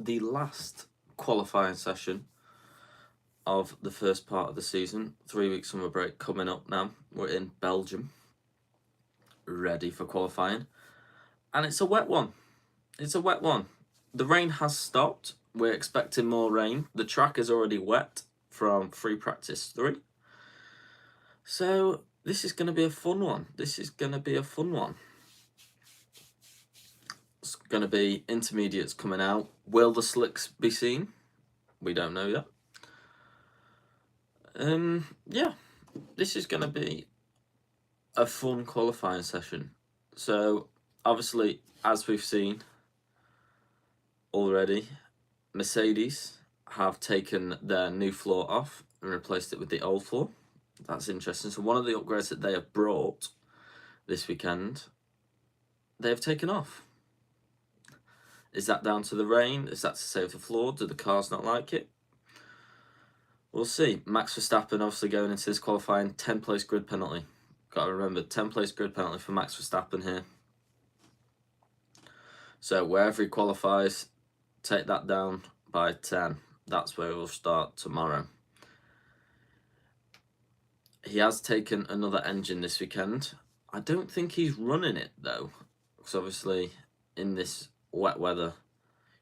the last qualifying session of the first part of the season. 3 weeks summer break coming up now. We're in Belgium, ready for qualifying. And it's a wet one. It's a wet one. The rain has stopped. We're expecting more rain. The track is already wet from free practice 3. So this is going to be a fun one. This is going to be a fun one. It's going to be intermediates coming out. Will the slicks be seen? We don't know yet. Yeah, this is going to be a fun qualifying session. So obviously, as we've seen already, Mercedes have taken their new floor off and replaced it with the old floor. That's interesting. So one of the upgrades that they have brought this weekend, they have taken off. Is that down to the rain? Is that to save the floor? Do the cars not like it? We'll see. Max Verstappen obviously going into this qualifying 10-place grid penalty. Got to remember, 10-place grid penalty for Max Verstappen here. So wherever he qualifies, take that down by 10. That's where we'll start tomorrow. He has taken another engine this weekend. I don't think he's running it though, because obviously in this wet weather,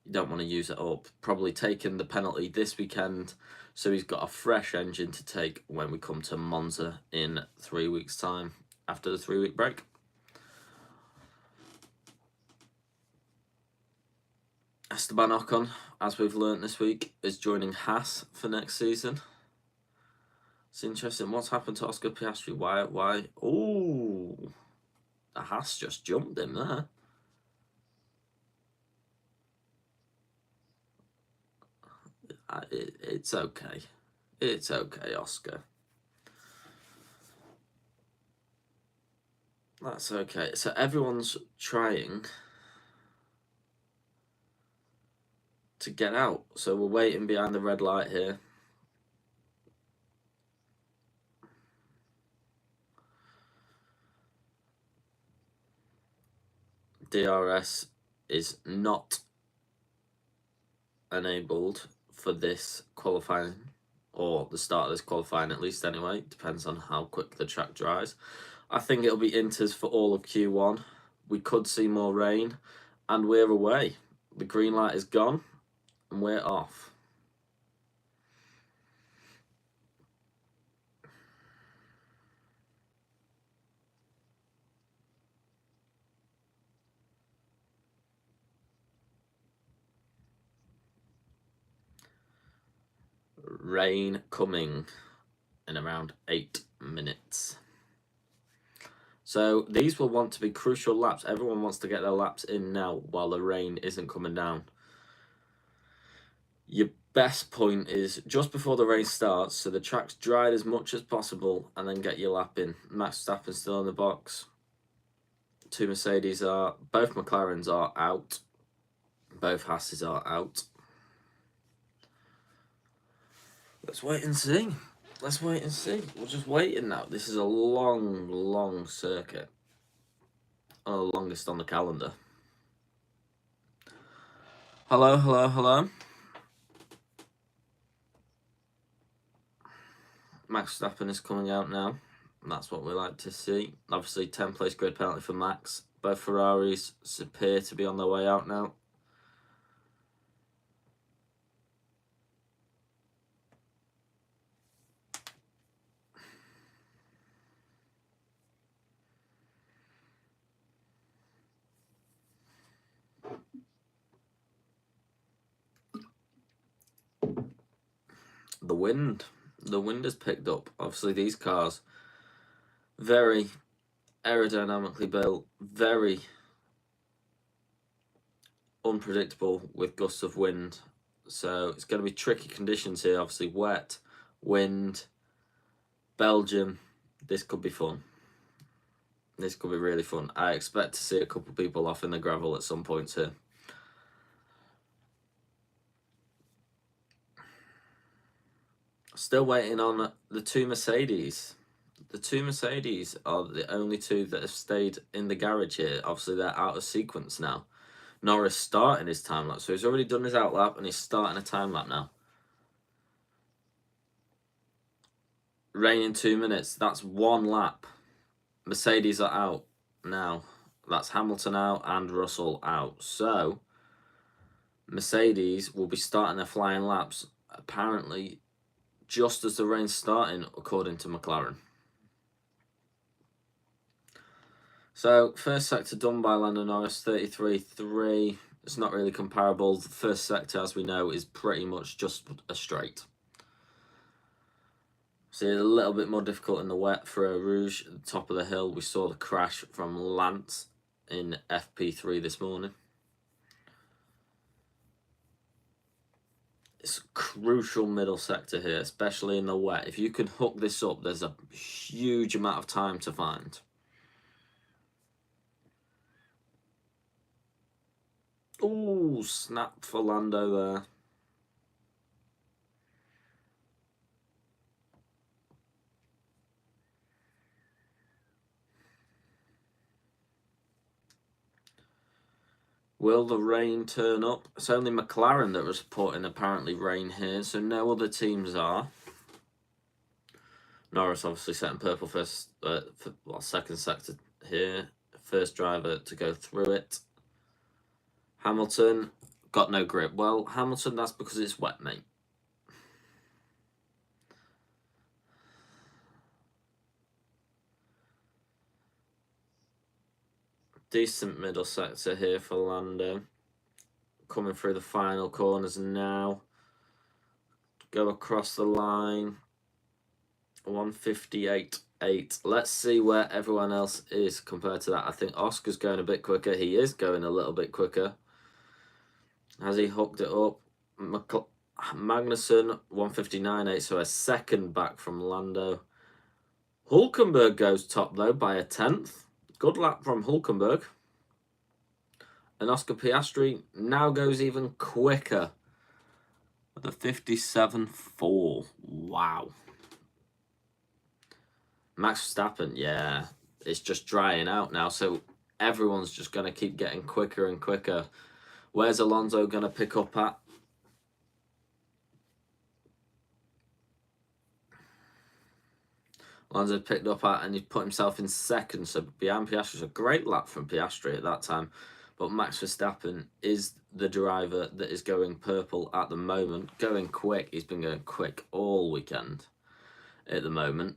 you don't want to use it up. Probably taking the penalty this weekend, so he's got a fresh engine to take when we come to Monza in 3 weeks' time, after the 3-week break. Esteban Ocon, as we've learnt this week, is joining Haas for next season. It's interesting. What's happened to Oscar Piastri? Why? Oh, the Haas just jumped him there. It's okay. It's okay, Oscar. That's okay. So everyone's trying to get out. So we're waiting behind the red light here. DRS is not enabled for this qualifying, or the start of this qualifying at least anyway. Depends on how quick the track dries. I think it'll be inters for all of Q1. We could see more rain, and we're away. The green light is gone, and we're off. Rain coming in around 8 minutes. So these will want to be crucial laps. Everyone wants to get their laps in now while the rain isn't coming down. Your best point is just before the race starts, so the track's dried as much as possible, and then get your lap in. Max Verstappen's still in the box. 2 Mercedes are, both McLarens are out. Both Haas's are out. Let's wait and see. Let's wait and see. We're just waiting now. This is a long, long circuit. The longest on the calendar. Hello, hello, hello. Max Verstappen is coming out now. And that's what we like to see. Obviously, 10-place grid penalty for Max. Both Ferraris appear to be on their way out now. The wind has picked up. Obviously, these cars, very aerodynamically built, very unpredictable with gusts of wind. So it's going to be tricky conditions here. Obviously, wet, wind, Belgium. This could be fun. This could be really fun. I expect to see a couple of people off in the gravel at some point here. Still waiting on the 2 Mercedes. The 2 Mercedes are the only 2 that have stayed in the garage here. Obviously, they're out of sequence now Norris starting his time lap. So he's already done his out lap and he's starting a time lap now. Rain in 2 minutes. That's 1 lap. Mercedes are out now. That's Hamilton out and Russell out. So Mercedes will be starting their flying laps apparently just as the rain's starting, according to McLaren. So first sector done by Lando Norris, 33.3. It's not really comparable. The first sector, as we know, is pretty much just a straight. So it's a little bit more difficult in the wet for a Rouge at the top of the hill. We saw the crash from Lance in FP3 this morning. It's a crucial middle sector here, especially in the wet. If you can hook this up, there's a huge amount of time to find. Ooh, snap for Lando there. Will the rain turn up? It's only McLaren that was reporting apparently rain here, so no other teams are. Norris obviously setting purple first, second sector here. First driver to go through it. Hamilton got no grip. Well, Hamilton, that's because it's wet, mate. Decent middle sector here for Lando. Coming through the final corners now. Go across the line. 158.8. Let's see where everyone else is compared to that. I think Oscar's going a bit quicker. He is going a little bit quicker. Has he hooked it up? Magnussen, 159.8, so a second back from Lando. Hulkenberg goes top, though, by a 10th. Good lap from Hulkenberg. And Oscar Piastri now goes even quicker with a 57.4. Wow. Max Verstappen, yeah, it's just drying out now, so everyone's just going to keep getting quicker and quicker. Where's Alonso going to pick up at? Alonso picked up at and he put himself in second, so behind Piastri. It's a great lap from Piastri at that time. But Max Verstappen is the driver that is going purple at the moment. Going quick. He's been going quick all weekend at the moment.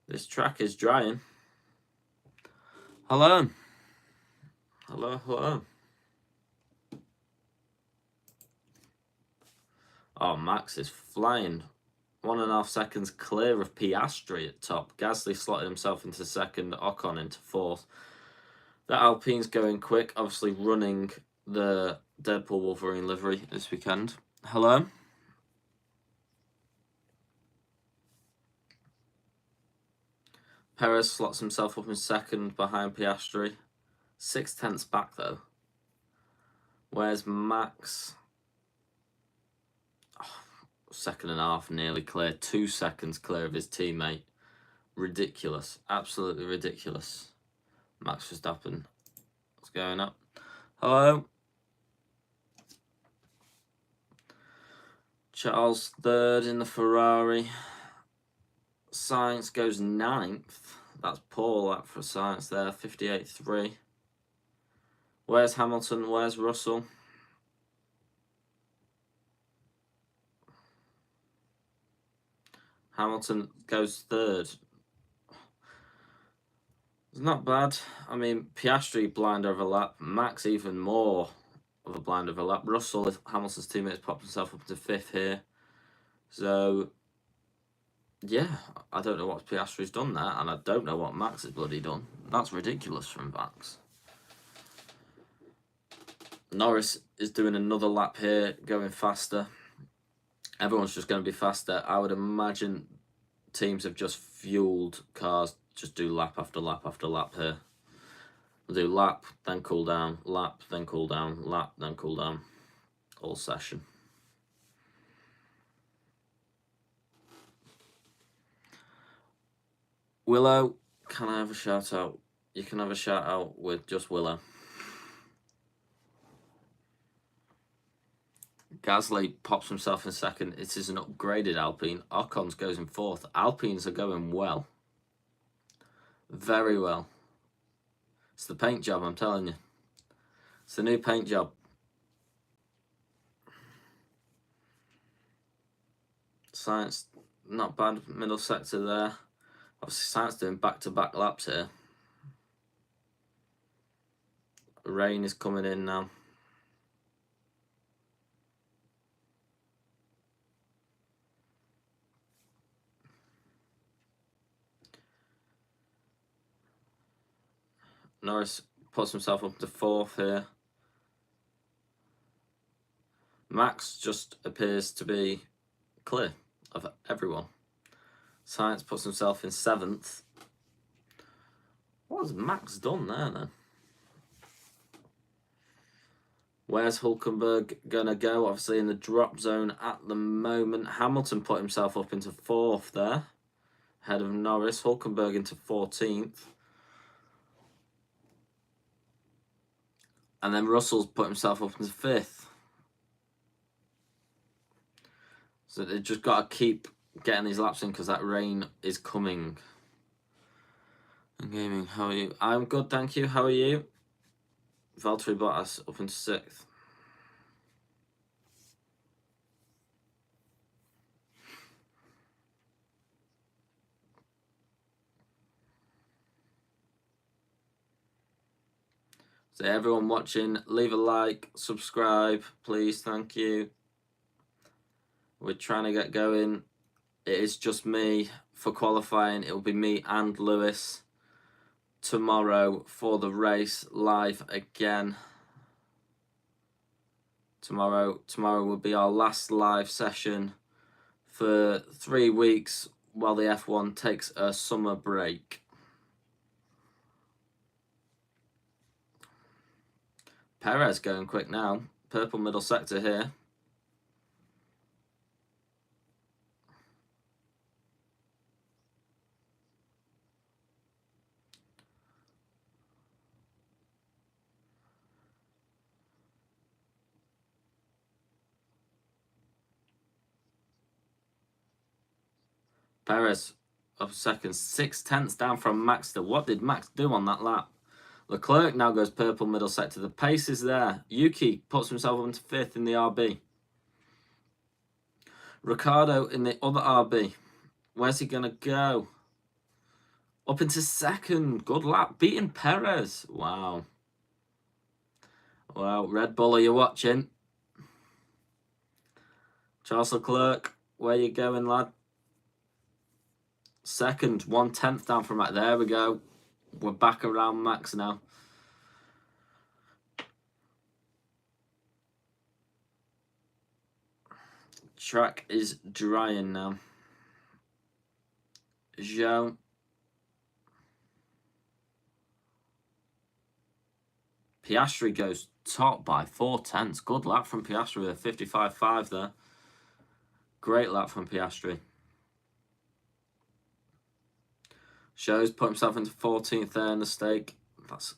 This track is drying. Hello. Hello, hello. Oh, Max is flying. 1.5 seconds clear of Piastri at top. Gasly slotted himself into second, Ocon into fourth. The Alpine's going quick, obviously running the Deadpool Wolverine livery this weekend. Hello? Perez slots himself up in second behind Piastri. 0.6 back, though. Where's Max? Oh, 2.5 nearly clear. 2 seconds clear of his teammate. Ridiculous. Absolutely ridiculous. Max Verstappen. What's going up? Hello? Charles third in the Ferrari. Sainz goes 9th. That's poor lap for Sainz there. 58.3. Where's Hamilton? Where's Russell? Hamilton goes third. It's not bad. I mean, Piastri blind overlap. Max even more of a blind overlap. Russell, Hamilton's teammates, popped himself up to 5th here. So, yeah, I don't know what Piastri's done there, and I don't know what Max has bloody done. That's ridiculous from Max. Norris is doing another lap here, going faster. Everyone's just going to be faster. I would imagine teams have just fueled cars, just do lap after lap after lap here. We'll do lap, then cool down, lap, then cool down, lap, then cool down. all session. Willow, can I have a shout out? You can have a shout out with just Willow. Gasly pops himself in second. It is an upgraded Alpine. Ocon's goes in fourth. Alpines are going well. Very well. It's the paint job, I'm telling you. It's the new paint job. Science, not bad. Middle sector there. Obviously, Science doing back-to-back laps here. Rain is coming in now. Norris puts himself up to fourth here. Max just appears to be clear of everyone. Science puts himself in seventh. What has Max done there then? Where's Hulkenberg going to go? Obviously in the drop zone at the moment. Hamilton put himself up into fourth there. Ahead of Norris. Hulkenberg into 14th. And then Russell's put himself up into fifth. So they've just got to keep getting these laps in because that rain is coming. And gaming, how are you? I'm good, thank you. How are you? Valtteri Bottas up into sixth. So everyone watching, leave a like, subscribe, please, thank you. We're trying to get going. It is just me for qualifying. It will be me and Lewis tomorrow for the race live again. Tomorrow will be our last live session for 3 weeks while the F1 takes a summer break. Perez going quick now. Purple middle sector here. Perez up second, 6/10 down from Max. What did Max do on that lap? Leclerc now goes purple middle sector. The pace is there. Yuki puts himself into fifth in the RB. Ricardo in the other RB. Where's he going to go? Up into second. Good lap. Beating Perez. Wow. Wow. Red Bull, are you watching? Charles Leclerc, where you going, lad? Second. 1/10 down from Max. There we go. We're back around Max now. Track is drying now. Zhou. Piastri goes top by 4/10. Good lap from Piastri with a 55.5 there. Great lap from Piastri. Zhou's put himself into 14th there in the stake.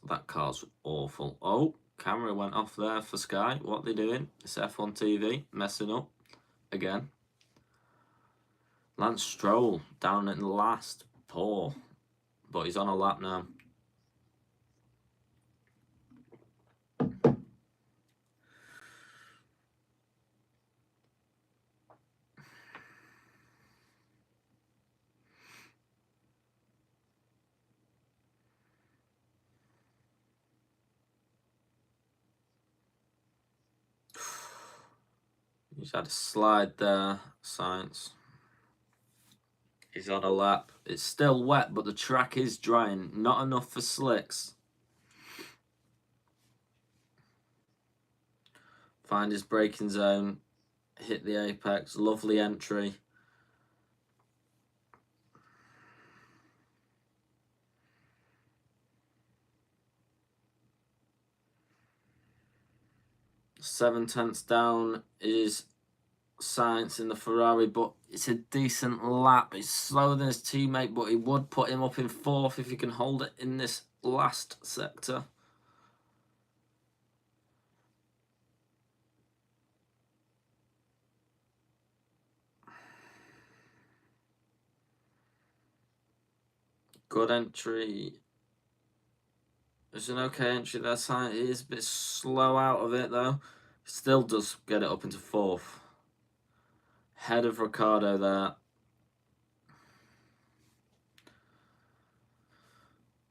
That car's awful. Oh, camera went off there for Sky. What are they doing? It's F1 TV messing up again. Lance Stroll down in the last. Poor. But he's on a lap now. He's had a slide there, Science. He's on a lap. It's still wet, but the track is drying. Not enough for slicks. Find his braking zone. Hit the apex. Lovely entry. 7/10 down is Sainz in the Ferrari, but it's a decent lap. It's slower than his teammate, but he would put him up in 4th if he can hold it in this last sector. Good entry. It's an okay entry there. Sainz is a bit slow out of it though. Still does get it up into 4th. Head of Ricciardo there.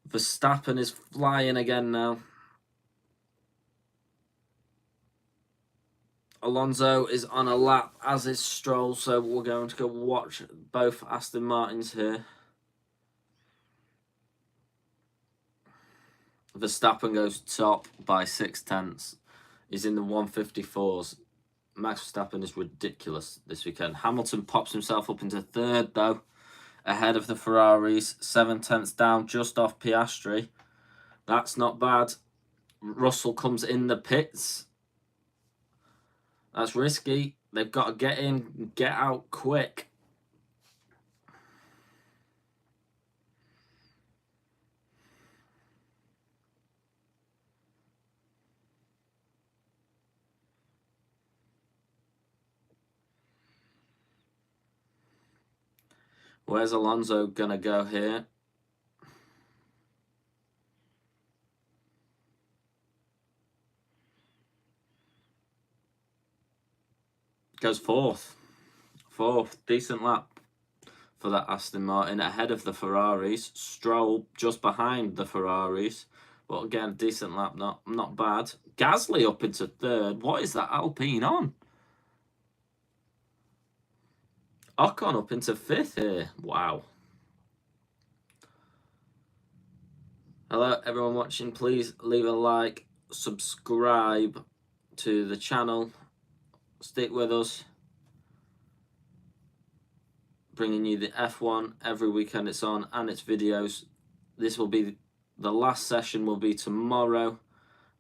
Verstappen is flying again now. Alonso is on a lap, as is Stroll, so we're going to go watch both Aston Martins here. Verstappen goes top by 6/10. He's in the 154s. Max Verstappen is ridiculous this weekend. Hamilton pops himself up into 3rd, though, ahead of the Ferraris. 7/10 down, just off Piastri. That's not bad. Russell comes in the pits. That's risky. They've got to get in, get out quick. Where's Alonso going to go here? Goes 4th. 4th. Decent lap for that Aston Martin ahead of the Ferraris. Stroll just behind the Ferraris. But again, decent lap, not bad. Gasly up into 3rd. What is that Alpine on? Ocon up into 5th here. Wow. Hello, everyone watching. Please leave a like, subscribe to the channel. Stick with us. Bringing you the F1 every weekend it's on and its videos. This will be the last session will be tomorrow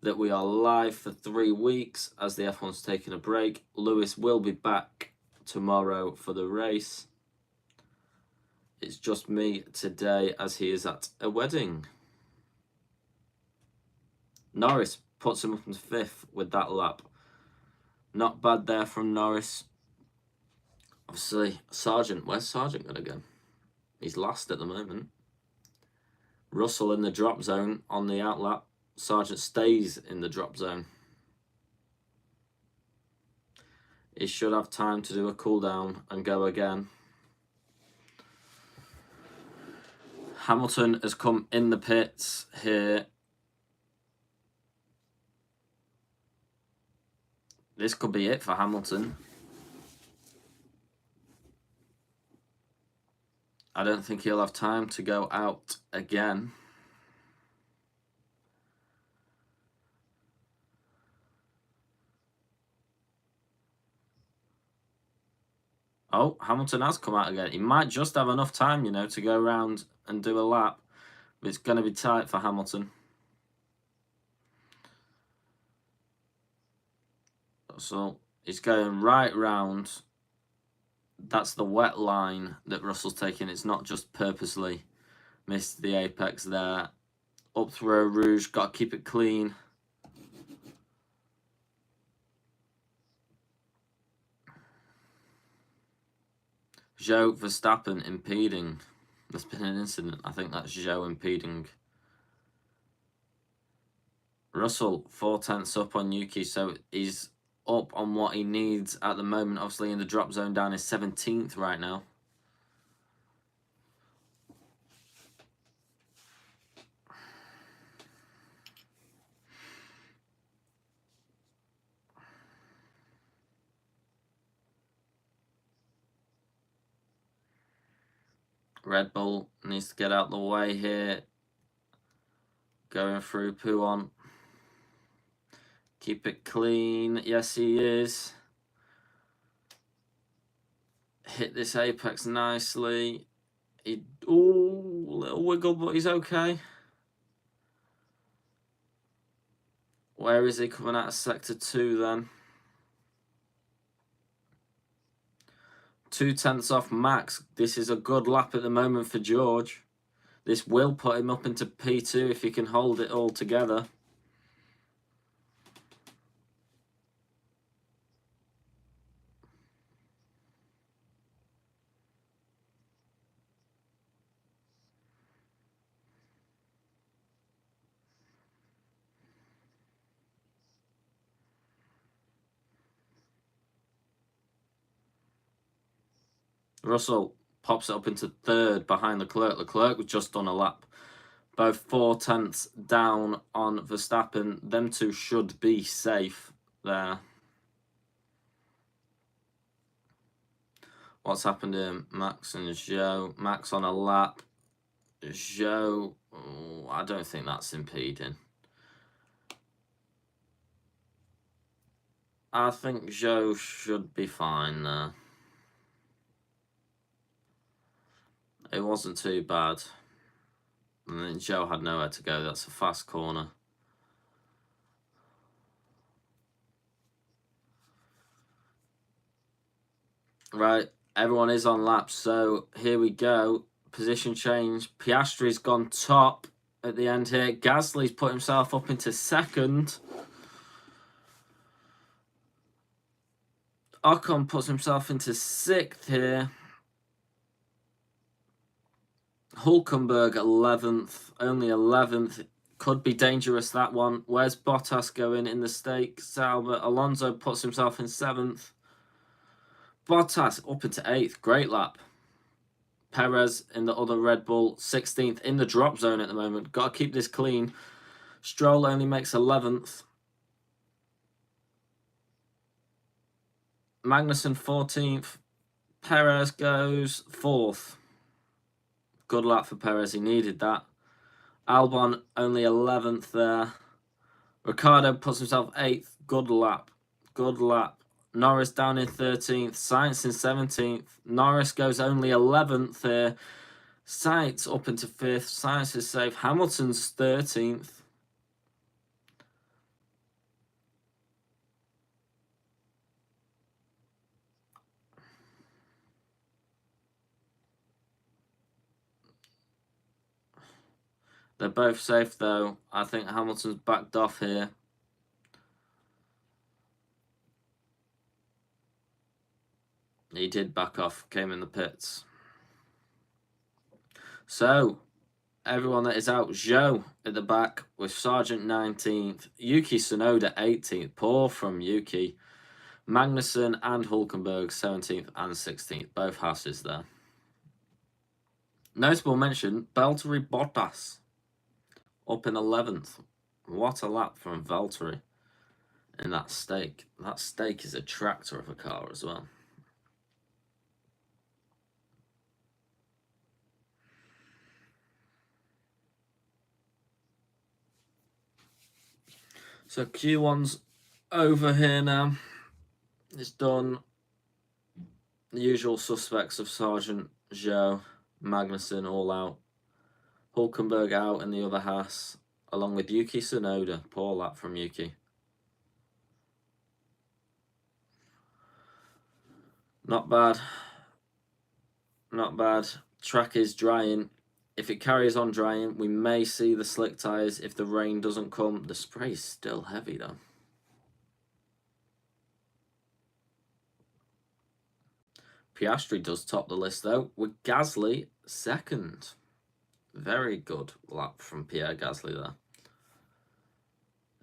that we are live for 3 weeks as the F1's taking a break. Lewis will be back tomorrow for the race. It's just me today as he is at a wedding. Norris puts him up in 5th with that lap. Not bad there from Norris. Obviously, Sargent. Where's Sargent going to go? He's last at the moment. Russell in the drop zone on the outlap. Sargent stays in the drop zone. He should have time to do a cool down and go again. Hamilton has come in the pits here. This could be it for Hamilton. I don't think he'll have time to go out again. Oh, Hamilton has come out again. He might just have enough time, you know, to go around and do a lap. But it's going to be tight for Hamilton. So he's going right round. That's the wet line that Russell's taking. It's not just purposely missed the apex there. Up through Rouge, got to keep it clean. Joe Verstappen impeding. There's been an incident. I think that's Joe impeding. Russell 4/10 up on Yuki, so he's up on what he needs at the moment. Obviously in the drop zone down is 17th right now. Red Bull needs to get out the way here. Going through Pouon. Keep it clean. Yes, he is. Hit this apex nicely. Ooh, little wiggle, but he's okay. Where is he coming out of sector 2 then? 2/10 off Max. This is a good lap at the moment for George. This will put him up into P2 if he can hold it all together. Russell pops it up into third behind Leclerc. Leclerc was just on a lap. Both 4/10 down on Verstappen. Them two should be safe there. What's happened here? Max and Zhou. Max on a lap. Zhou, I don't think that's impeding. I think Zhou should be fine there. It wasn't too bad. And then Zhou had nowhere to go. That's a fast corner. Right, everyone is on laps, so here we go. Position change. Piastri's gone top at the end here. Gasly's put himself up into second. Ocon puts himself into sixth here. Hulkenberg 11th, only 11th. Could be dangerous, that one. Where's Bottas going in the stakes? Albert Alonso puts himself in 7th. Bottas up into 8th. Great lap. Perez in the other Red Bull 16th in the drop zone at the moment. Got to keep this clean. Stroll only makes 11th. Magnussen 14th. Perez goes 4th. Good lap for Perez. He needed that. Albon only 11th there. Ricciardo puts himself 8th. Good lap. Good lap. Norris down in 13th. Sainz in 17th. Norris goes only 11th here. Sainz up into 5th. Sainz is safe. Hamilton's 13th. They're both safe though. I think Hamilton's backed off here. He did back off, came in the pits. So, everyone that is out, Zhou at the back with Sargent 19th, Yuki Tsunoda 18th, poor from Yuki. Magnussen and Hulkenberg 17th and 16th, both houses there. Notable mention, Valtteri Bottas up in 11th. What a lap from Valtteri in that stake. That stake is a tractor of a car as well. So Q1's over here now. It's done. The usual suspects of Sargent, Zhou, Magnussen all out. Hulkenberg out in the other Haas, along with Yuki Tsunoda. Poor lap from Yuki. Not bad. Not bad. Track is drying. If it carries on drying, we may see the slick tyres if the rain doesn't come. The spray is still heavy though. Piastri does top the list though, with Gasly second. Very good lap from Pierre Gasly there.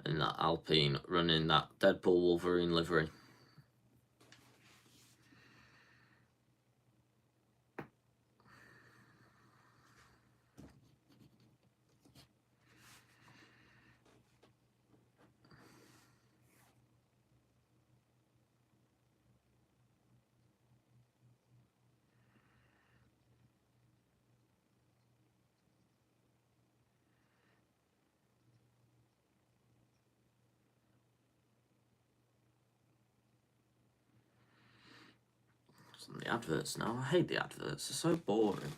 In that Alpine, running that Deadpool Wolverine livery. The adverts now. I hate the adverts. They're so boring.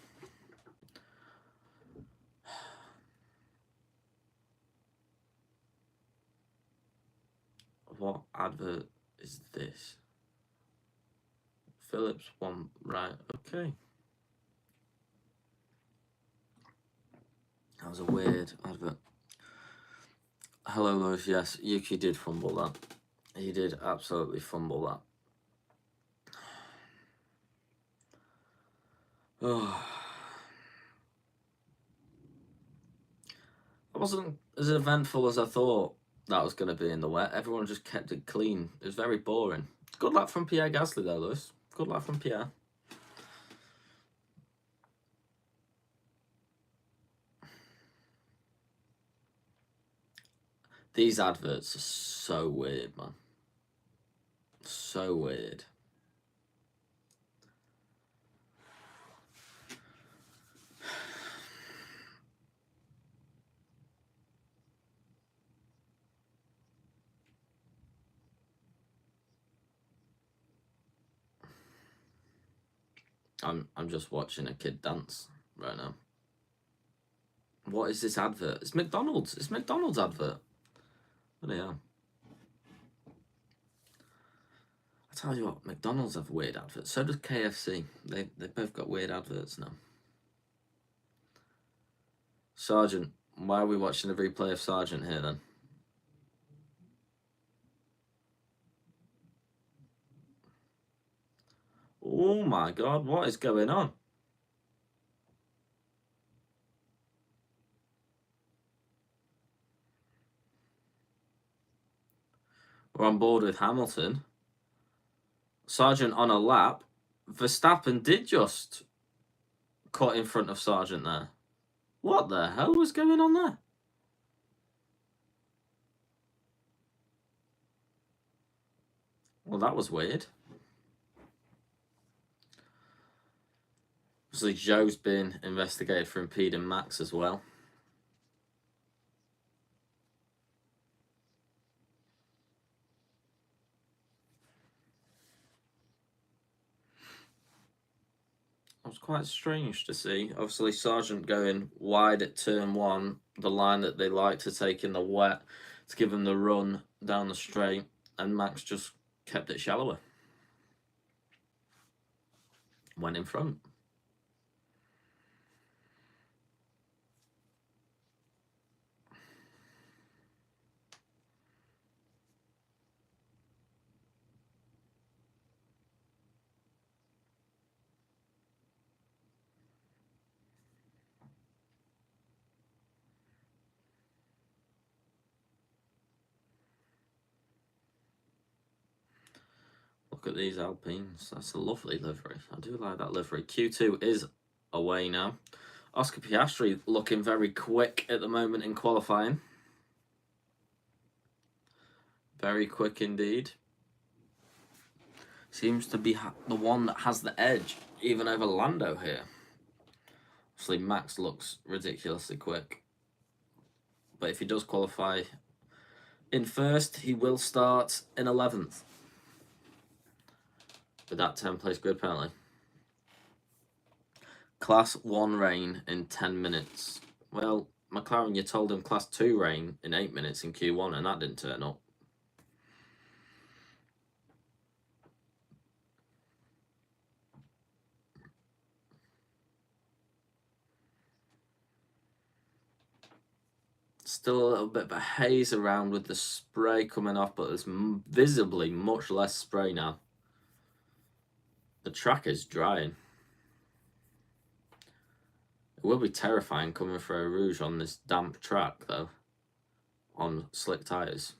What advert is this? Phillips one, right? Okay. That was a weird advert. Hello, Lewis. Yes, Yuki did fumble that. He did absolutely fumble that. Oh. It wasn't as eventful as I thought that was going to be in the wet. Everyone just kept it clean. It was very boring. Good luck from Pierre Gasly, though, Lewis. Good luck from Pierre. These adverts are so weird, man. So weird. I'm just watching a kid dance right now. What is this advert? It's McDonald's. It's McDonald's advert. What the hell? I tell you what, McDonald's have weird adverts. So does KFC. They both got weird adverts now. Sergeant, why are we watching a replay of Sergeant here then? Oh my god, what is going on? We're on board with Hamilton. Sargent on a lap. Verstappen did just cut in front of Sargent there. What the hell was going on there? Well, that was weird. Obviously, Joe's been investigated for impeding Max as well. It was quite strange to see. Obviously, Sargent going wide at turn one, the line that they like to take in the wet to give him the run down the straight, and Max just kept it shallower. Went in front. Look at these Alpines. That's a lovely livery. I do like that livery. Q2 is away now. Oscar Piastri looking very quick at the moment in qualifying. Very quick indeed. Seems to be the one that has the edge, even over Lando here. Obviously, Max looks ridiculously quick. But if he does qualify in first, he will start in 11th. With that 10 place grid penalty. Class 1 rain in 10 minutes. Well, McLaren, you told him Class 2 rain in 8 minutes in Q1, and that didn't turn up. Still a little bit of a haze around with the spray coming off, but there's visibly much less spray now. The track is drying. It will be terrifying coming for a Rouge on this damp track, though, on slick tyres.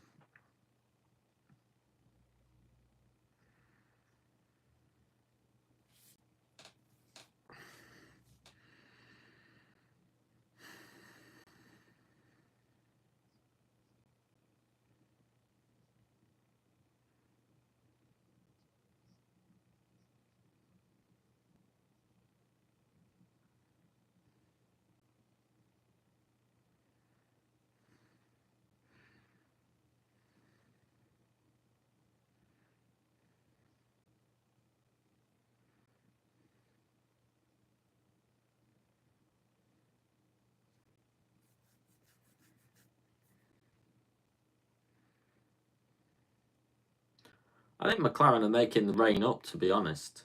I think McLaren are making the rain up, to be honest.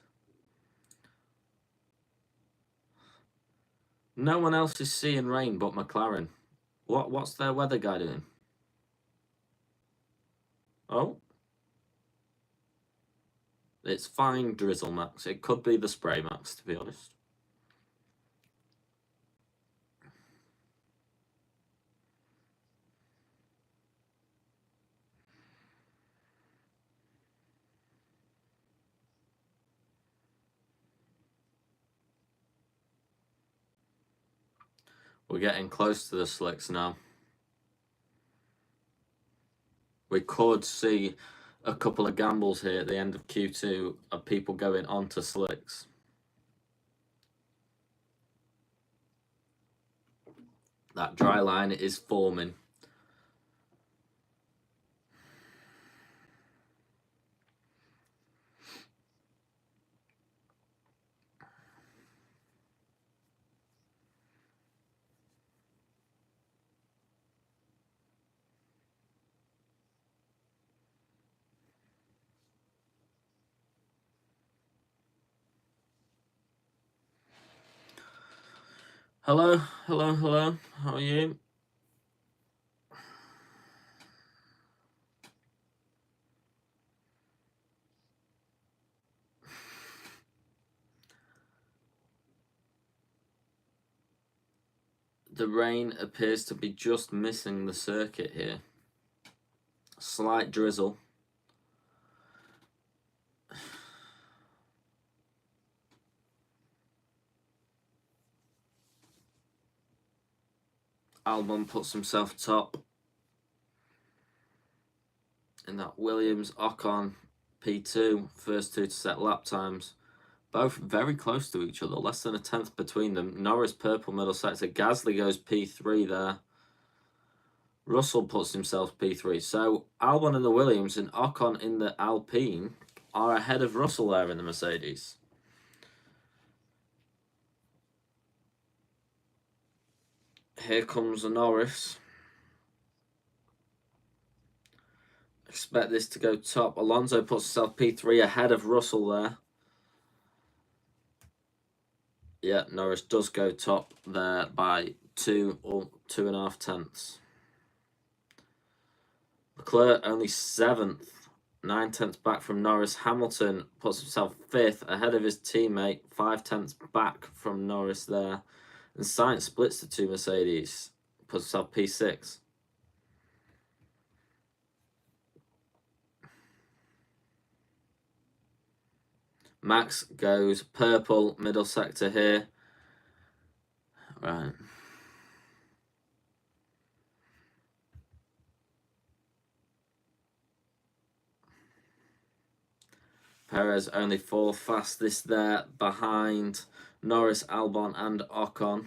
No one else is seeing rain but McLaren. What's their weather guy doing? Oh. It's fine drizzle, Max. It could be the spray, Max, to be honest. We're getting close to the slicks now. We could see a couple of gambles here at the end of Q2 of people going onto slicks. That dry line is forming. Hello, hello, hello. How are you? The rain appears to be just missing the circuit here. Slight drizzle. Albon puts himself top in that Williams Ocon P2, first two to set lap times. Both very close to each other, less than a tenth between them. Norris purple middle sector. Gasly goes P3 there. Russell puts himself P3. So Albon in the Williams and Ocon in the Alpine are ahead of Russell there in the Mercedes. Here comes a Norris. Expect this to go top. Alonso puts himself P3 ahead of Russell there. Yeah, Norris does go top there by 2 or 2.5 tenths. Leclerc only 7th, 9 tenths back from Norris. Hamilton puts himself 5th ahead of his teammate, 5 tenths back from Norris there. And Sainz splits the two Mercedes, puts himself P6. Max goes purple, middle sector here. Right. Perez only 4th fastest there behind Norris, Albon and Ocon.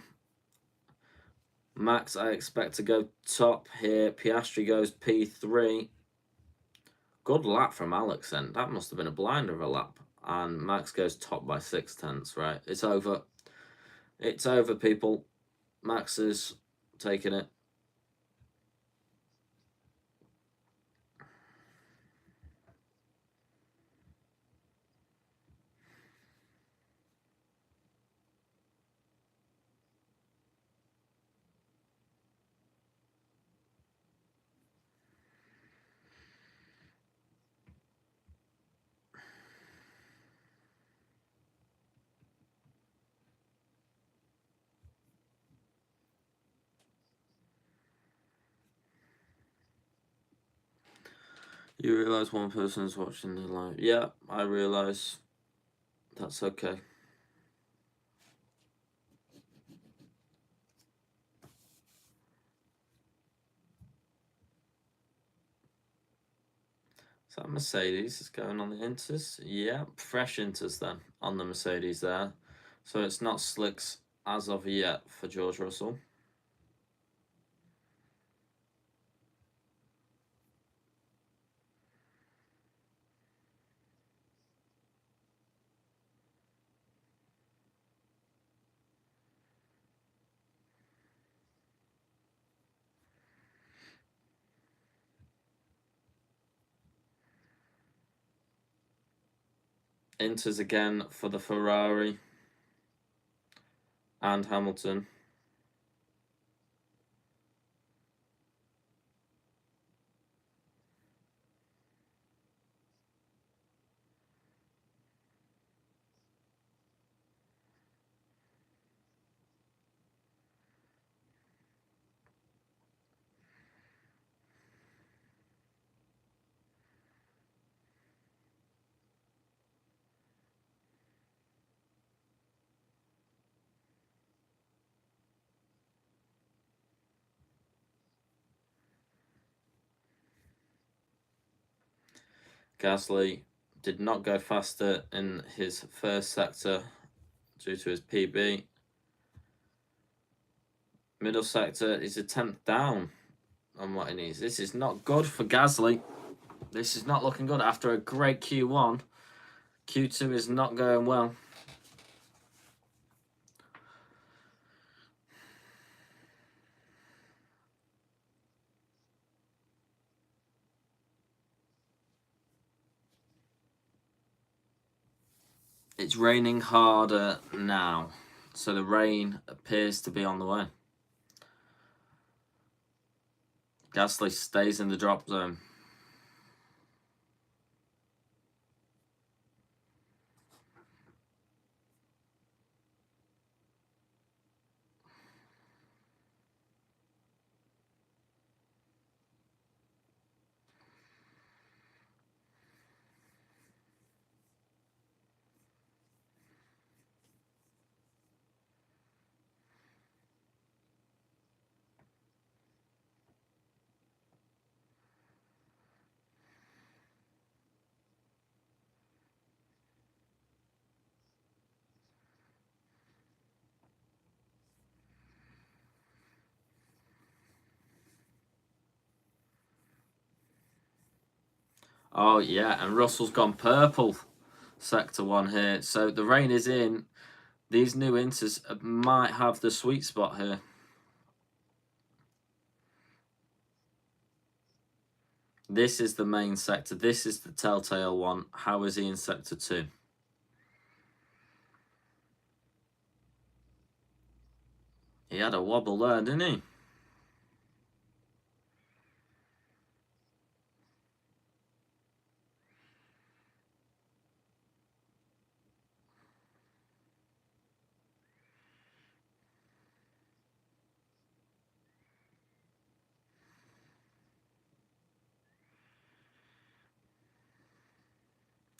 Max, I expect to go top here. Piastri goes P3. Good lap from Alex then. That must have been a blinder of a lap. And Max goes top by 6 tenths. Right, it's over. It's over, people. Max is taking it. You realise one person is watching the live. Yeah, I realise. That's okay. Is that Mercedes is going on the Inters? Yeah, fresh Inters then on the Mercedes there. So it's not slicks as of yet for George Russell. Inters again for the Ferrari and Hamilton. Gasly did not go faster in his first sector due to his PB. Middle sector is a 10th down on what he needs. This is not good for Gasly. This is not looking good after a great Q1. Q2 is not going well. It's raining harder now, so the rain appears to be on the way. Gasly stays in the drop zone. Oh, yeah, and Russell's gone purple. Sector 1 here. So the rain is in. These new inters might have the sweet spot here. This is the main sector. This is the telltale one. How is he in sector 2? He had a wobble there, didn't he?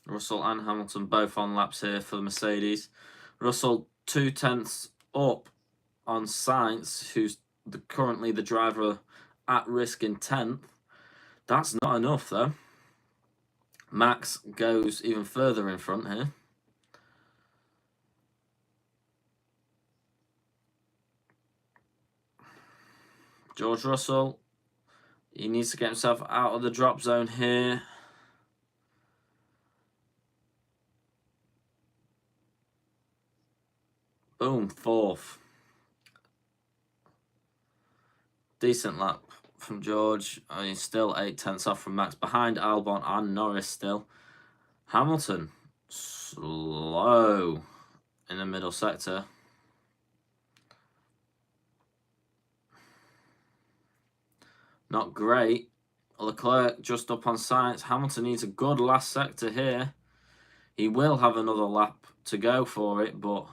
Russell and Hamilton both on laps here for the Mercedes. Russell 2/10 up on Sainz, who's currently the driver at risk in 10th. That's not enough, though. Max goes even further in front here. George Russell, he needs to get himself out of the drop zone here. Boom, 4th. Decent lap from George. I mean, still 8/10 off from Max. Behind Albon and Norris still. Hamilton, slow in the middle sector. Not great. Leclerc just up on Sainz. Hamilton needs a good last sector here. He will have another lap to go for it, but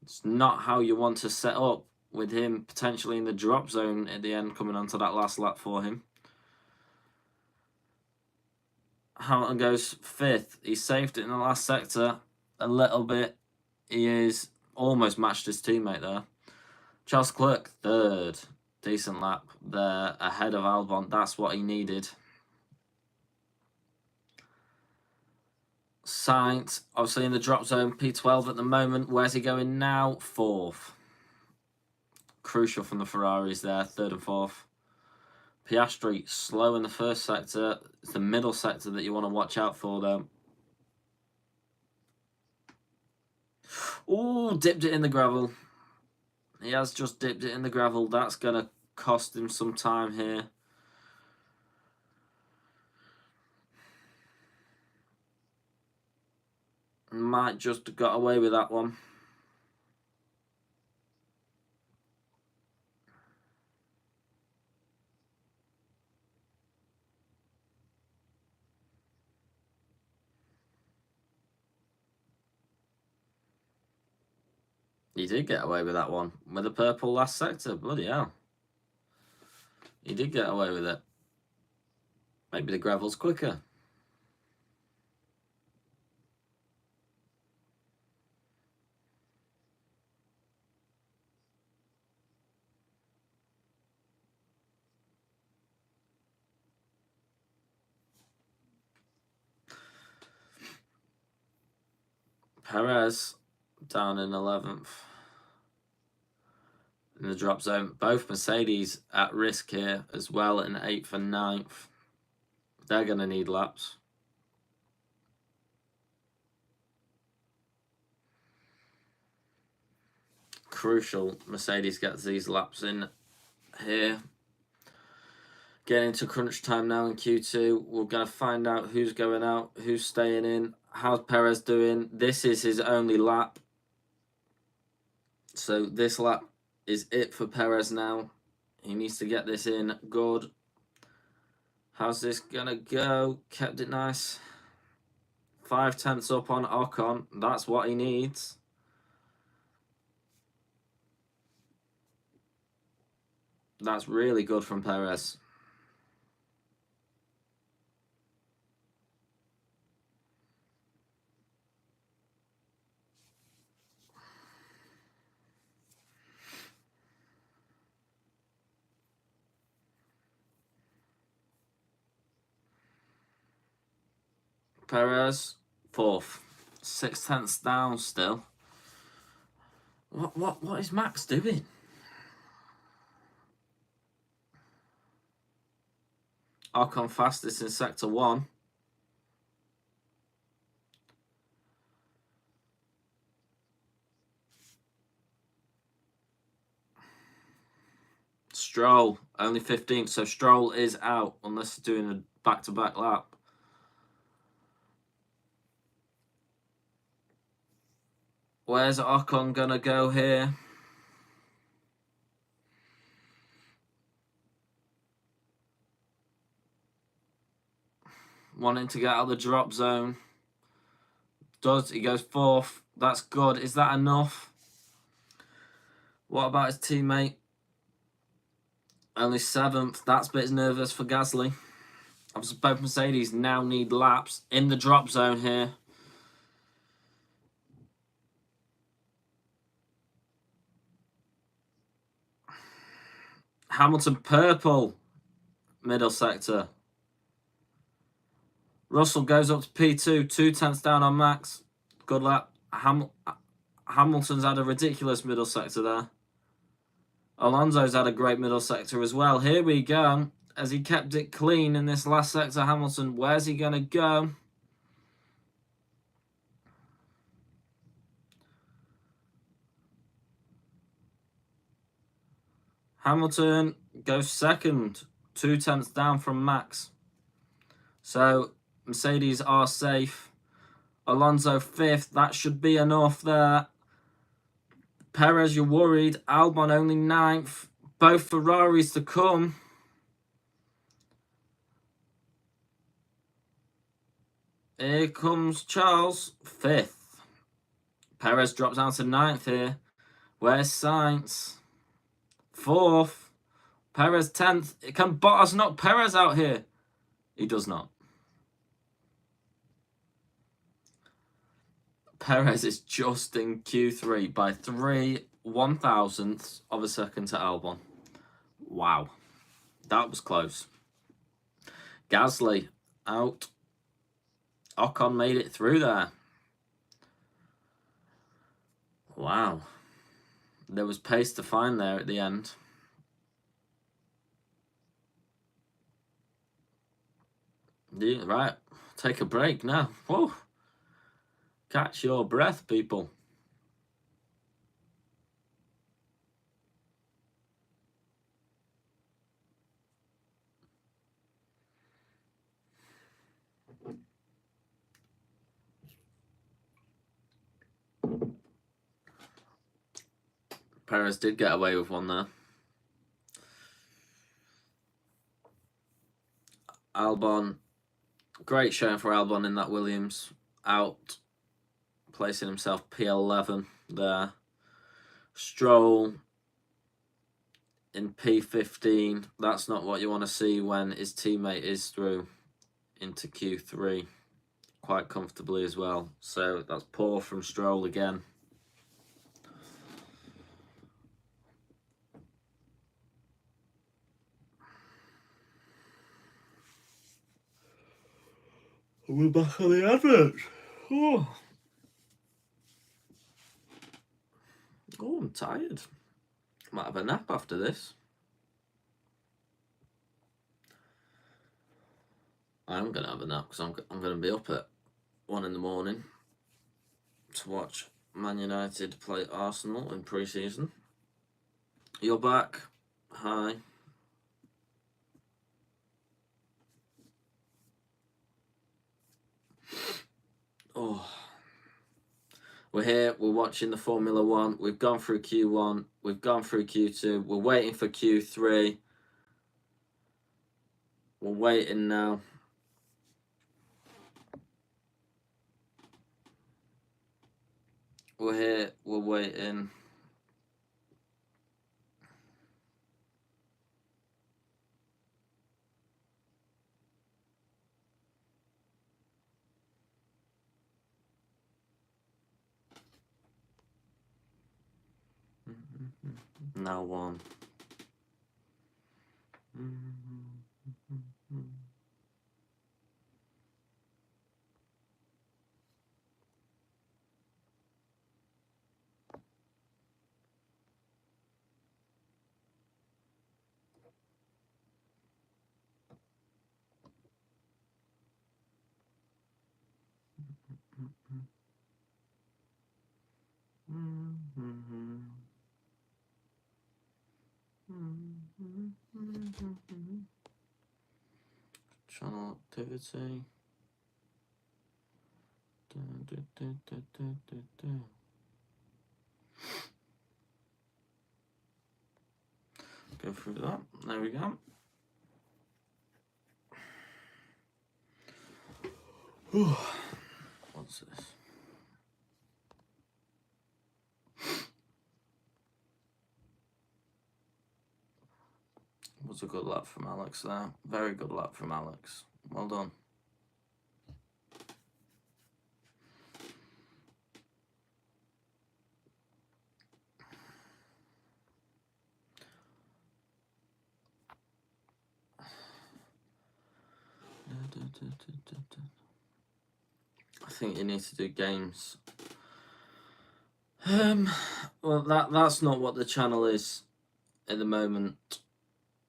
it's not how you want to set up with him potentially in the drop zone at the end, coming onto that last lap for him. Hamilton goes 5th. He saved it in the last sector a little bit. He is almost matched his teammate there. Charles Leclerc 3rd. Decent lap there ahead of Albon. That's what he needed. Sainz, obviously in the drop zone, P12 at the moment. Where's he going now? 4th. Crucial from the Ferraris there, 3rd and 4th. Piastri, slow in the first sector. It's the middle sector that you want to watch out for, though. Ooh, dipped it in the gravel. He has just dipped it in the gravel. That's going to cost him some time here. Might just have got away with that one. He did get away with that one. With a purple last sector. Bloody hell. He did get away with it. Maybe the gravel's quicker. Perez down in 11th. In the drop zone. Both Mercedes at risk here as well in 8th and 9th. They're going to need laps. Crucial Mercedes gets these laps in here. Getting into crunch time now in Q2. We're going to find out who's going out, who's staying in. How's Perez doing? This is his only lap. So this lap is it for Perez now. He needs to get this in good. How's this going to go? Kept it nice. 5/10 up on Ocon. That's what he needs. That's really good from Perez. Perez, 4th. 6/10 down still. What is Max doing? Ocon fastest in sector 1. Stroll, only 15th, so Stroll is out unless he's doing a back-to-back lap. Where's Ocon gonna go here? Wanting to get out of the drop zone. He goes 4th. That's good. Is that enough? What about his teammate? Only 7th. That's a bit nervous for Gasly. Obviously, both Mercedes now need laps in the drop zone here. Hamilton purple. Middle sector. Russell goes up to P2. 2/10 down on Max. Good lap. Hamilton's had a ridiculous middle sector there. Alonso's had a great middle sector as well. Here we go. As he kept it clean in this last sector, Hamilton, where's he going to go? Hamilton goes 2nd. 2/10 down from Max. So Mercedes are safe. Alonso 5th. That should be enough there. Perez, you're worried. Albon only 9th. Both Ferraris to come. Here comes Charles, 5th. Perez drops down to 9th here. Where's Sainz? 4th. Perez 10th. Can Bottas knock Perez out here? He does not. Perez is just in Q3 by 3/1000ths of a second to Albon. Wow. That was close. Gasly out. Ocon made it through there. Wow. There was pace to find there at the end. Yeah, right. Take a break now. Whoa. Catch your breath, people. Perez did get away with one there. Albon, great showing for Albon in that Williams. Out, placing himself P11 there. Stroll in P15. That's not what you want to see when his teammate is through into Q3 quite comfortably as well. So that's poor from Stroll again. We're back on the advert. Oh. Oh, I'm tired. Might have a nap after this. I am going to have a nap because I'm going to be up at 1 in the morning to watch Man United play Arsenal in pre-season. You're back. Hi. Oh. We're here, we're watching the Formula 1. We've gone through Q1, we've gone through Q2, we're waiting for Q3. We're waiting now. We're here, we're waiting. Now one. Channel activity. Go through that. There we go. What's this? Was a good lap from Alex there. Very good lap from Alex. Well done. I think you need to do games. Well, that's not what the channel is at the moment.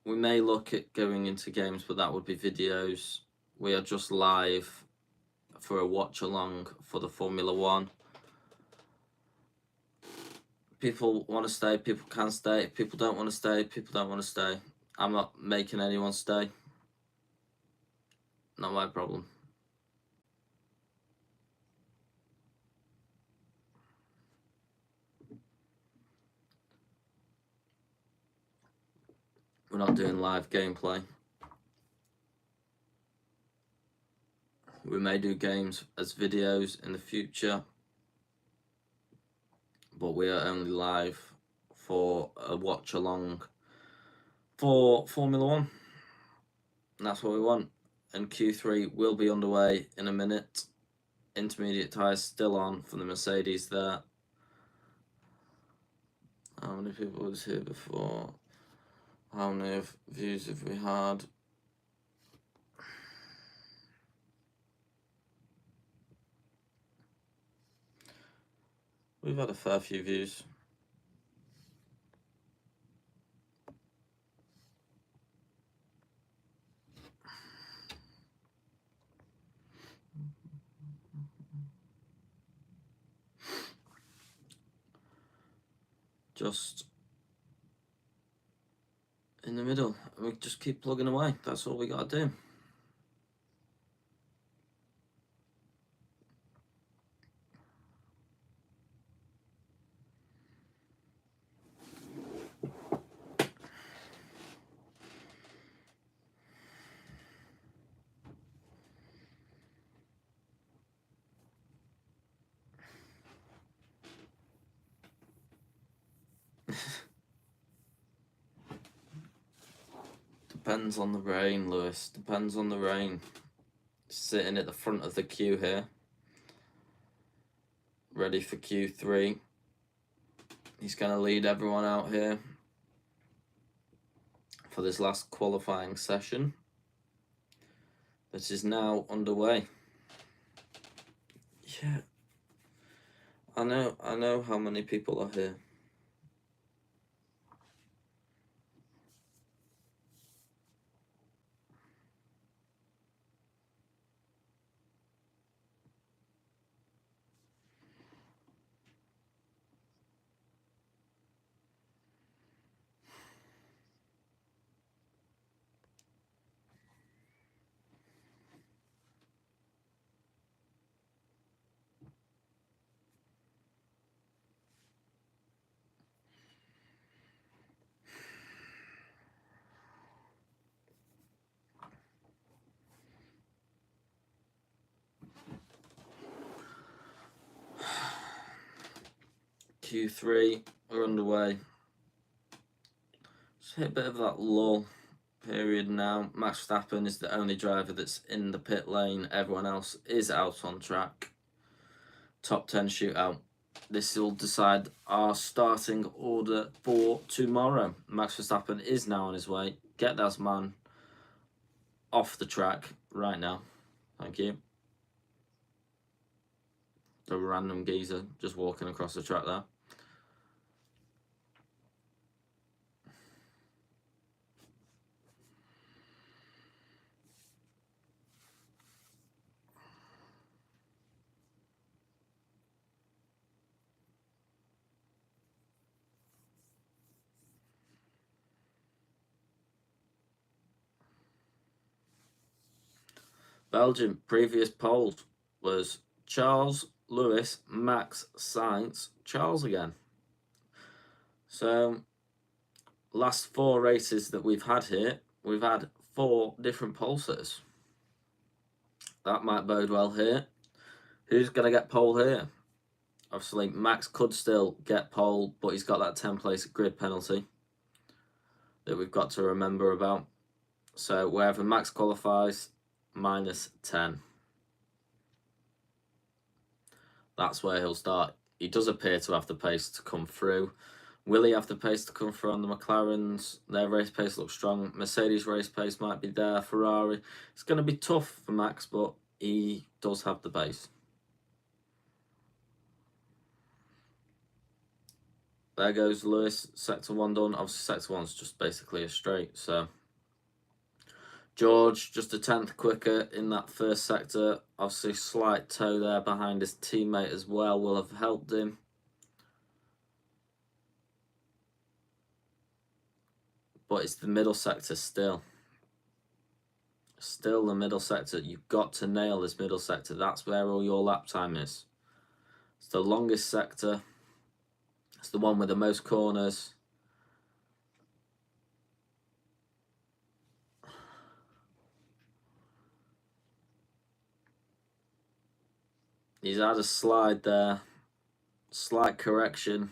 We may look at going into games, but that would be videos. We are just live for a watch along for the Formula 1. People want to stay, people can stay. If people don't want to stay, people don't want to stay. I'm not making anyone stay. Not my problem. We're not doing live gameplay. We may do games as videos in the future, but we are only live for a watch along for Formula 1. And that's what we want. And Q3 will be underway in a minute. Intermediate tyres still on for the Mercedes there. How many people was here before? How many views have we had? We've had a fair few views. Just in the middle. We just keep plugging away. That's all we got to do. Depends on the rain, Lewis. Depends on the rain. Sitting at the front of the queue here. Ready for Q3. He's going to lead everyone out here for this last qualifying session that is now underway. Yeah. I know how many people are here. Q3, we're underway. Just hit a bit of that lull period now. Max Verstappen is the only driver that's in the pit lane. Everyone else is out on track. Top 10 shootout. This will decide our starting order for tomorrow. Max Verstappen is now on his way. Get that man off the track right now. Thank you. The random geezer just walking across the track there. Belgium, previous polls was Charles, Lewis, Max, Sainz, Charles again. So, last 4 races that we've had here, we've had 4 different pole sitters. That might bode well here. Who's going to get pole here? Obviously, Max could still get pole, but he's got that 10-place grid penalty that we've got to remember about. So, wherever Max qualifies, -10. That's where he'll start. He does appear to have the pace to come through. Will he have the pace to come through on the McLarens? Their race pace looks strong. Mercedes race pace might be there. Ferrari. It's going to be tough for Max, but he does have the pace. There goes Lewis. Sector 1 done. Obviously, Sector 1's just basically a straight, so... George, just a 10th quicker in that first sector. Obviously, slight toe there behind his teammate as well will have helped him. But it's the middle sector still. Still the middle sector. You've got to nail this middle sector. That's where all your lap time is. It's the longest sector. It's the one with the most corners. He's had a slide there. Slight correction.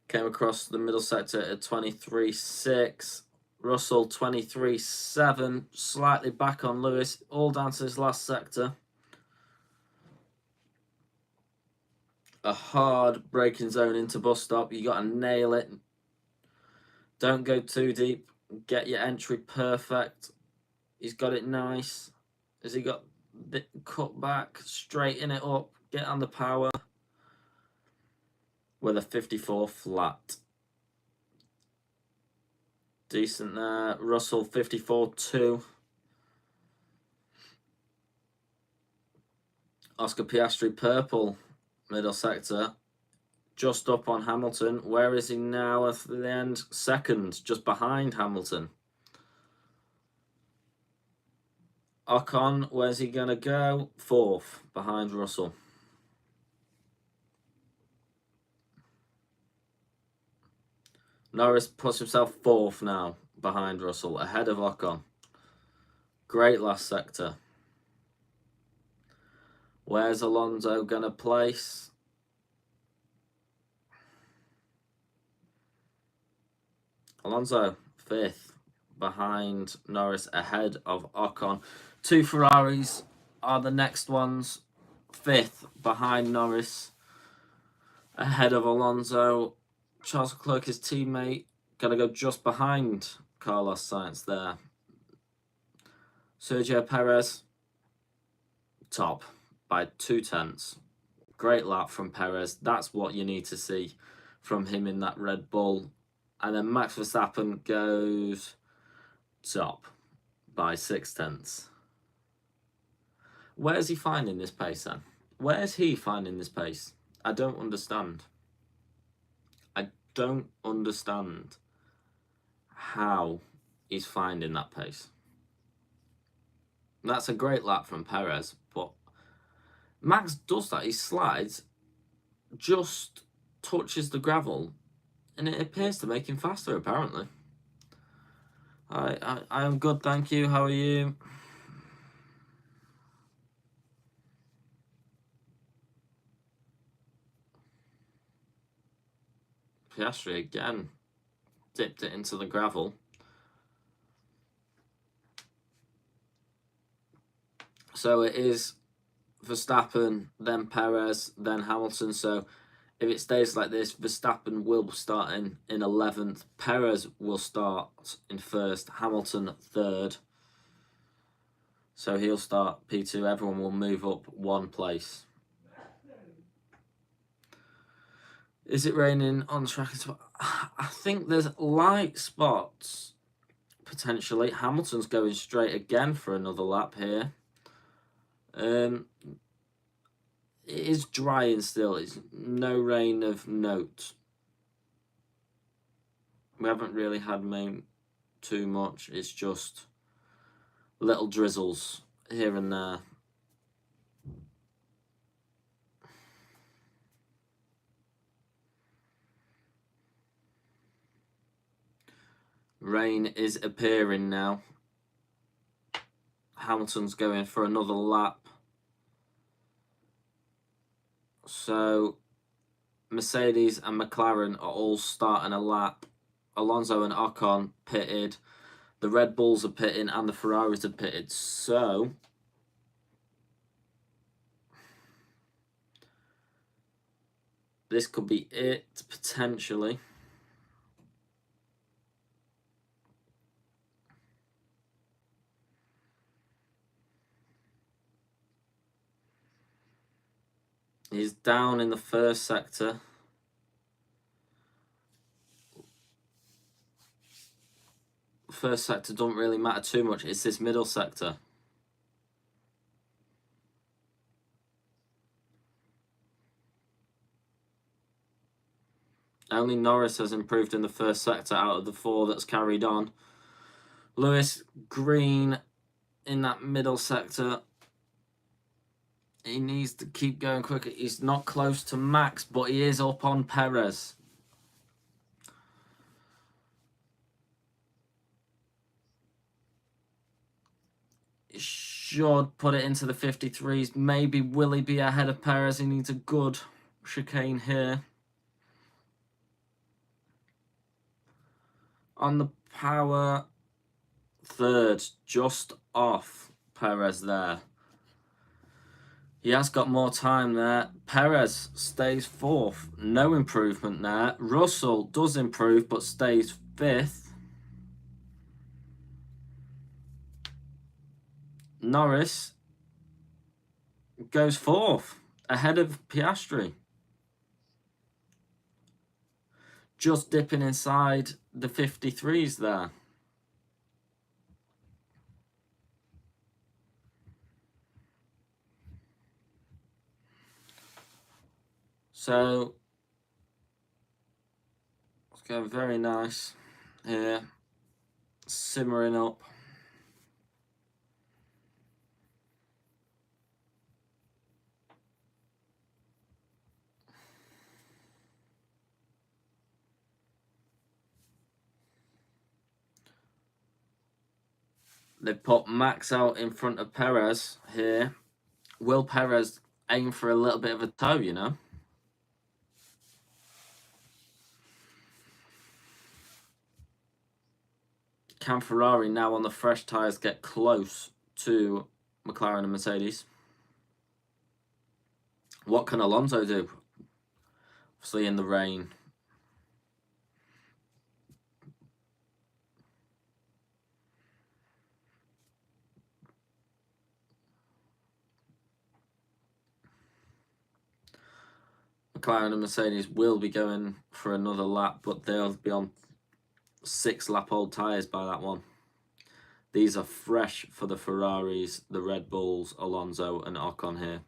Came across the middle sector at 23.6. Russell 23.7. Slightly back on Lewis. All down to his last sector. A hard braking zone into bus stop. You got to nail it. Don't go too deep. Get your entry perfect. He's got it nice. Has he got the cut back? Straighten it up. Get on the power. With a 54 flat. Decent there. Russell 54.2. Oscar Piastri purple. Middle sector. Just up on Hamilton. Where is he now at the end? Second, just behind Hamilton. Ocon, where's he going to go? 4th, behind Russell. Norris puts himself 4th now, behind Russell, ahead of Ocon. Great last sector. Where's Alonso going to place? Alonso, 5th, behind Norris, ahead of Ocon. 2 Ferraris are the next ones. 5th, behind Norris, ahead of Alonso. Charles Leclerc, his teammate, going to go just behind Carlos Sainz there. Sergio Perez, top by 2/10. Great lap from Perez. That's what you need to see from him in that Red Bull. And then Max Verstappen goes top by 6/10. Where's he finding this pace then? Where's he finding this pace? I don't understand. I don't understand how he's finding that pace. That's a great lap from Perez, but Max does that. He slides, just touches the gravel, and it appears to make him faster, apparently. I am good, thank you. How are you? Piastri again dipped it into the gravel. So it is Verstappen, then Perez, then Hamilton. So if it stays like this, Verstappen will start in 11th. Perez will start in 1st. Hamilton 3rd. So he'll start P2. Everyone will move up 1 place. Is it raining on track? I think there's light spots, potentially. Hamilton's going straight again for another lap here. It is drying still. It's no rain of note. We haven't really had too much. It's just little drizzles here and there. Rain is appearing now. Hamilton's going for another lap. So Mercedes and McLaren are all starting a lap. Alonso and Ocon pitted. The Red Bulls are pitting and the Ferraris are pitted. So this could be it, potentially. He's down in the first sector. First sector don't really matter too much. It's this middle sector. Only Norris has improved in the first sector out of the 4 that's carried on. Lewis Green in that middle sector. He needs to keep going quicker. He's not close to Max, but he is up on Perez. He should put it into the 53s. Maybe will he be ahead of Perez? He needs a good chicane here. On the power, 3rd, just off Perez there. He has got more time there. Perez stays 4th. No improvement there. Russell does improve, but stays 5th. Norris goes 4th, ahead of Piastri. Just dipping inside the 53s there. So it's going very nice here, simmering up. They put Max out in front of Perez here. Will Perez aim for a little bit of a toe, you know? Can Ferrari now on the fresh tyres get close to McLaren and Mercedes? What can Alonso do? Obviously in the rain. McLaren and Mercedes will be going for another lap, but they'll be on 6-lap-old tyres by that one. These are fresh for the Ferraris, the Red Bulls, Alonso and Ocon here.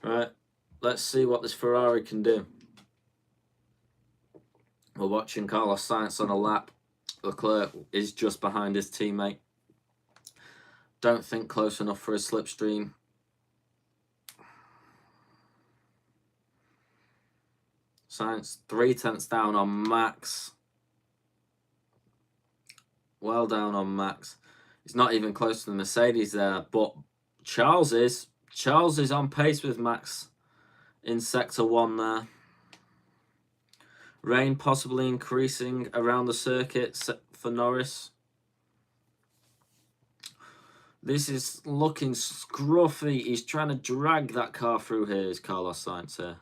Right, let's see what this Ferrari can do. We're watching Carlos Sainz on a lap. Leclerc is just behind his teammate. Don't think close enough for a slipstream. Sainz 0.3 down on Max. Well down on Max. He's not even close to the Mercedes there, but Charles is. Charles is on pace with Max in Sector 1 there. Rain possibly increasing around the circuit for Norris. This is looking scruffy. He's trying to drag that car through here, is Carlos Sainz here.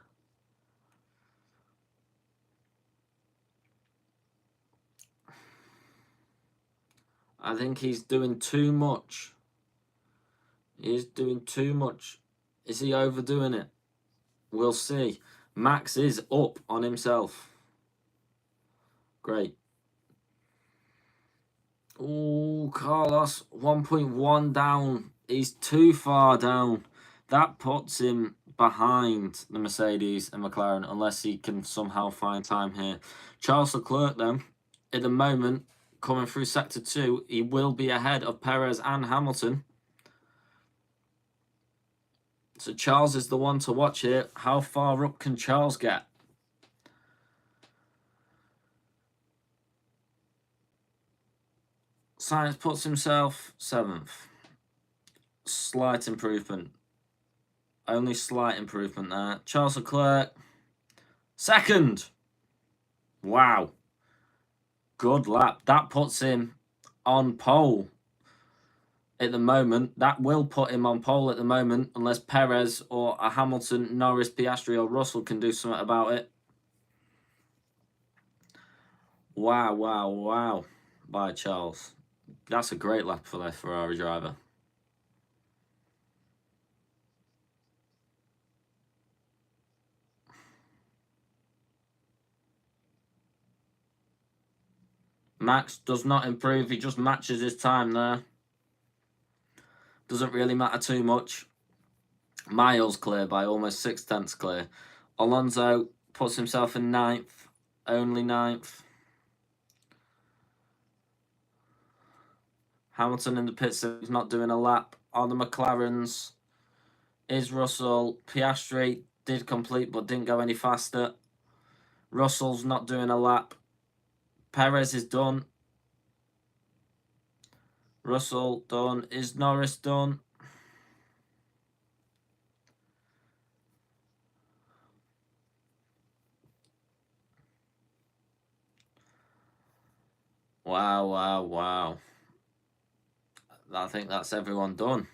I think he's doing too much. He's doing too much. Is he overdoing it? We'll see. Max is up on himself. Great. Oh, Carlos, 1.1 down. He's too far down. That puts him behind the Mercedes and McLaren unless he can somehow find time here. Charles Leclerc, though, at the moment, coming through Sector 2, he will be ahead of Perez and Hamilton. So Charles is the one to watch here. How far up can Charles get? Sainz puts himself 7th. Slight improvement. Only slight improvement there. Charles Leclerc, 2nd. Wow. Good lap. That puts him on pole at the moment. That will put him on pole at the moment, unless Perez or a Hamilton, Norris, Piastri or Russell can do something about it. Wow, wow, wow. By Charles. That's a great lap for the Ferrari driver. Max does not improve. He just matches his time there. Doesn't really matter too much. Miles clear by almost 0.6 clear. Alonso puts himself in 9th. Only 9th. Hamilton in the pits is not doing a lap. On the McLarens is Russell. Piastri did complete but didn't go any faster. Russell's not doing a lap. Perez is done. Russell done. Is Norris done? Wow, wow, wow. I think that's everyone done.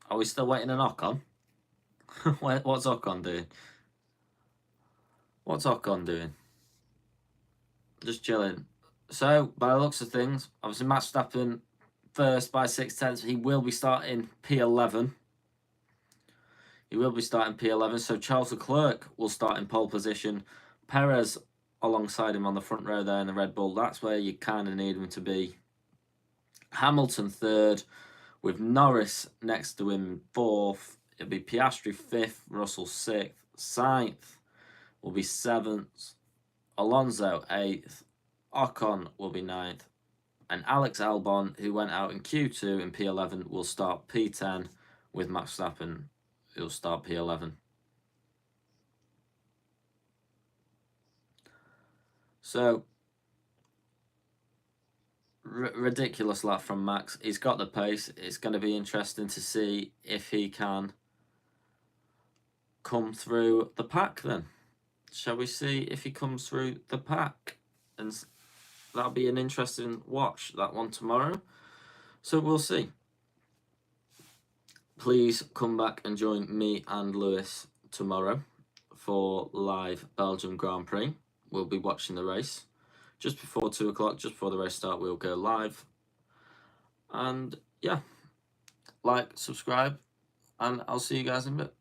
Are we still waiting on Ocon? What's Ocon doing? What's Ocon doing? Just chilling. So, by the looks of things, obviously Max Verstappen first by 0.6. He will be starting P11. He will be starting P11. So Charles Leclerc will start in pole position. Perez alongside him on the front row there in the Red Bull. That's where you kind of need him to be. Hamilton 3rd, with Norris next to him 4th. It'll be Piastri 5th, Russell 6th. Sainz will be 7th. Alonso 8th. Ocon will be 9th. And Alex Albon, who went out in Q2 in P11, will start P10 with Max Verstappen. He'll start P11. So, ridiculous lap from Max. He's got the pace. It's going to be interesting to see if he can come through the pack then. Shall we see if he comes through the pack? And that'll be an interesting watch, that one tomorrow. So we'll see. Please come back and join me and Lewis tomorrow for live Belgium Grand Prix. We'll be watching the race. Just before 2 o'clock, just before the race start, we'll go live. And yeah, like, subscribe, and I'll see you guys in a bit.